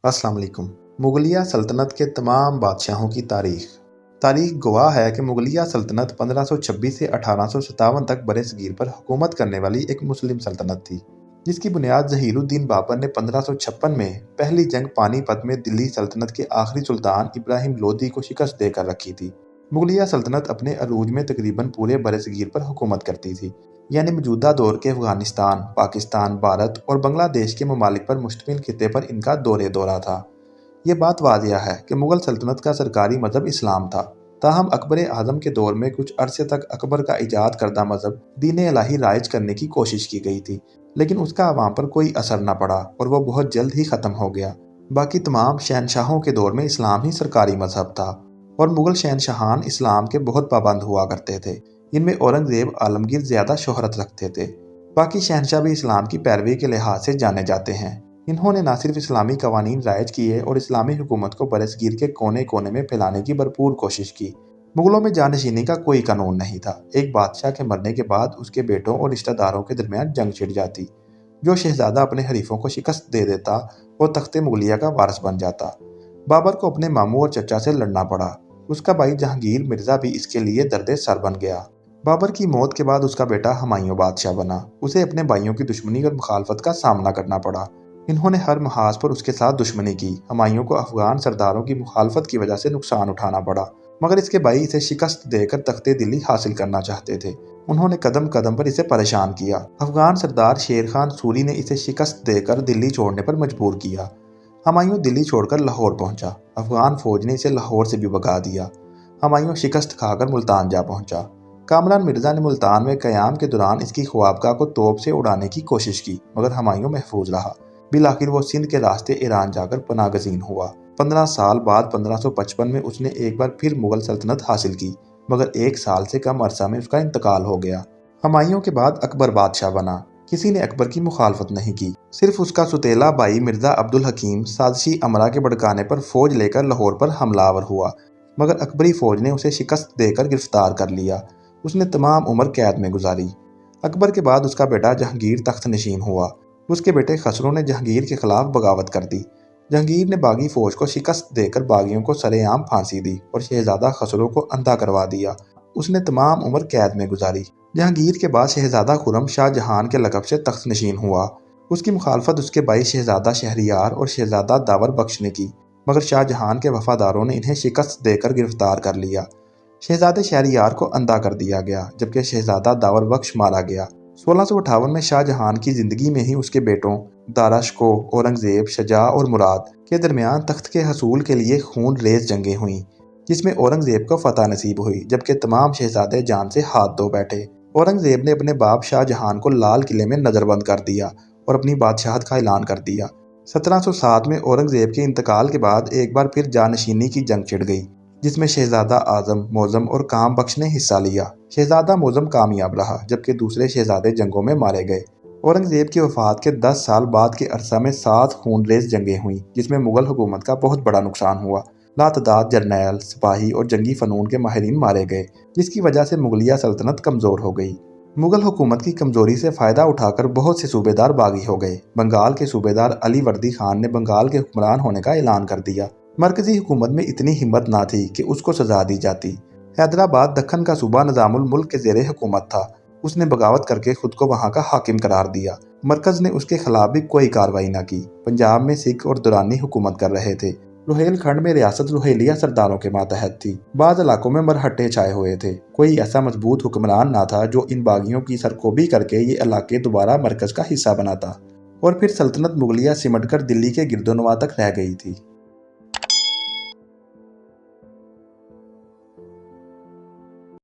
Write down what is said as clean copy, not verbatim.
अस्सलाम वालेकुम। मुगलिया सल्तनत के तमाम बादशाहों की तारीख गवाह है कि मुगलिया सल्तनत 1526 से 1857 तक बरसगीर पर हुकूमत करने वाली एक मुस्लिम सल्तनत थी, जिसकी बुनियाद ज़हीरुद्दीन बाबर ने 1556 में पहली जंग पानीपत में दिल्ली सल्तनत के आखिरी सुल्तान इब्राहिम लोदी को शिकस्त देकर रखी थी। मुगलिया सल्तनत अपने अरूज में तकरीबन पूरे बरसगीर पर हुकूमत करती थी, यानी मौजूदा दौर के अफगानिस्तान, पाकिस्तान, भारत और बांग्लादेश के ममालिक पर मुश्तमिल खित्ते पर इनका दौरा था। ये बात वाज़िया है कि मुग़ल सल्तनत का सरकारी मज़हब इस्लाम था। ताहम अकबर आज़म के दौर में कुछ अरसे तक अकबर का ईजाद करदा मज़हब दीन इलाही राइज करने की कोशिश की गई थी, लेकिन उसका अवाम पर कोई असर न पड़ा और वह बहुत जल्द ही ख़त्म हो गया। बाकी तमाम शहनशाहों के दौर में इस्लाम ही सरकारी मज़हब था और मुग़ल शहनशाहान इस्लाम के बहुत पाबंद हुआ करते थे। इनमें औरंगज़ेब आलमगीर ज़्यादा शोहरत रखते थे। बाकी शहनशाह भी इस्लाम की पैरवी के लिहाज से जाने जाते हैं। इन्होंने न सिर्फ इस्लामी कवानीन राइज किए और इस्लामी हुकूमत को बरसगीर के कोने कोने में फैलाने की भरपूर कोशिश की। मुग़लों में जानशीनी का कोई कानून नहीं था। एक बादशाह के मरने के बाद उसके बेटों और रिश्तेदारों के दरमियान जंग छिड़ जाती। जो शहजादा अपने हरीफों को शिकस्त दे देता वो तख्ते मुगलिया का वारिस बन जाता। बाबर को अपने मामू और चचा से लड़ना पड़ा। उसका भाई जहांगीर मिर्ज़ा भी इसके लिए दर्दे सर बन गया। बाबर की मौत के बाद उसका बेटा हुमायूं बादशाह बना। उसे अपने भाइयों की दुश्मनी और मुखालफत का सामना करना पड़ा। इन्होंने हर महाज पर उसके साथ दुश्मनी की। हुमायूं को अफगान सरदारों की मुखालफत की वजह से नुकसान उठाना पड़ा, मगर इसके भाई इसे शिकस्त देकर तख्ते दिल्ली हासिल करना चाहते थे। उन्होंने कदम कदम पर इसे परेशान किया। अफगान सरदार शेर खान सूरी ने इसे शिकस्त देकर दिल्ली छोड़ने पर मजबूर किया। हुमायूं दिल्ली छोड़कर लाहौर पहुंचा। अफगान फौज ने इसे लाहौर से भी भगा दिया। हुमायूं शिकस्त खाकर मुल्तान जा पहुंचा। कामरान मिर्ज़ा ने मुल्तान में क़याम के दौरान इसकी ख्वाबगाह को तोप से उड़ाने की कोशिश की, मगर हुमायूं महफूज रहा। बिलाखिर वो सिंध के रास्ते ईरान जाकर पनागज़ीन हुआ। 15 साल बाद 1555 में उसने एक बार फिर मुग़ल सल्तनत हासिल की, मगर 1 साल से कम अरसा में उसका इंतकाल हो गया। हुमायूं के बाद अकबर बादशाह बना। किसी ने अकबर की मुखालफत नहीं की। सिर्फ उसका सुतेला भाई मिर्ज़ा अब्दुल हकीम साजिशी अमरा के भड़काने पर फौज लेकर लाहौर पर हमलावर हुआ, मगर अकबरी फौज ने उसे शिकस्त देकर गिरफ्तार कर लिया। उसने तमाम उम्र कैद में गुजारी। अकबर के बाद उसका बेटा जहांगीर तख्त नशीन हुआ। उसके बेटे खसरो ने जहांगीर के खिलाफ बगावत कर दी। जहांगीर ने बागी फौज को शिकस्त देकर बागियों को सरेआम फांसी दी और शहजादा खसरो को अंधा करवा दिया। उसने तमाम उम्र कैद में गुजारी। जहांगीर के बाद शहजादा खुरम शाहजहां के लक़ब से तख्त नशीन हुआ। उसकी मुखालफत उसके भाई शहजादा शहरियार और शहजादा दावर बख्श ने की, मगर शाहजहां के वफादारों ने इन्हें शिकस्त देकर गिरफ्तार कर लिया। शहजादे शहरियार को अंधा कर दिया गया, जबकि शहजादा दावर बख्श मारा गया। 1658 में शाहजहां की ज़िंदगी में ही उसके बेटों दाराशको, औरंगज़ेब, शजा और मुराद के दरमियान तख्त के हसूल के लिए खून रेज़ जंगें हुईं, जिसमें औरंगज़ेब को फतह नसीब हुई, जबकि तमाम शहजादे जान से हाथ धो बैठे। औरंगज़ेब ने अपने बाप शाहजहां को लाल किले में नज़रबंद कर दिया और अपनी बादशाहत का ऐलान कर दिया। 1707 में औरंगज़ेब के इंतकाल के बाद एक बार फिर जानशीनी की जंग छिड़ गई, जिसमें शहजादा आज़म, मौज़म और काम बख्श ने हिस्सा लिया। शहजादा मौज़म कामयाब रहा, जबकि दूसरे शहजादे जंगों में मारे गए। औरंगज़ेब की वफ़ात के 10 साल बाद के अरसा में 7 खूनरेज़ जंगें हुईं, जिसमें मुग़ल हुकूमत का बहुत बड़ा नुकसान हुआ। लातदाद जर्नैल, सिपाही और जंगी फ़नून के माहिरीन मारे गए, जिसकी वजह से मुगलिया सल्तनत कमज़ोर हो गई। मुग़ल हुकूमत की कमज़ोरी से फ़ायदा उठाकर बहुत से सूबेदार बागी हो गए। बंगाल के सूबेदार अली वर्दी खान ने बंगाल के हुक्मरान होने का ऐलान कर दिया। मरकज़ी हुकूमत में इतनी हिम्मत ना थी कि उसको सजा दी जाती। हैदराबाद दक्खन का सूबा निज़ामुल मुल्क के ज़ेरे हुकूमत था। उसने बगावत करके खुद को वहाँ का हाकिम करार दिया। मरकज़ ने उसके खिलाफ भी कोई कार्रवाई न की। पंजाब में सिख और दुरानी हुकूमत कर रहे थे। रुहेलखंड में रियासत रुहेलिया सरदारों के मातहत थी। बाज़ इलाकों में मरहट्टे छाए हुए थे। कोई ऐसा मजबूत हुक्मरान ना था जो इन बागियों की सरकोबी करके ये इलाके दोबारा मरकज़ का हिस्सा बनाता, और फिर सल्तनत मुगलिया सिमट कर दिल्ली के गिरदोनवा तक रह गई थी।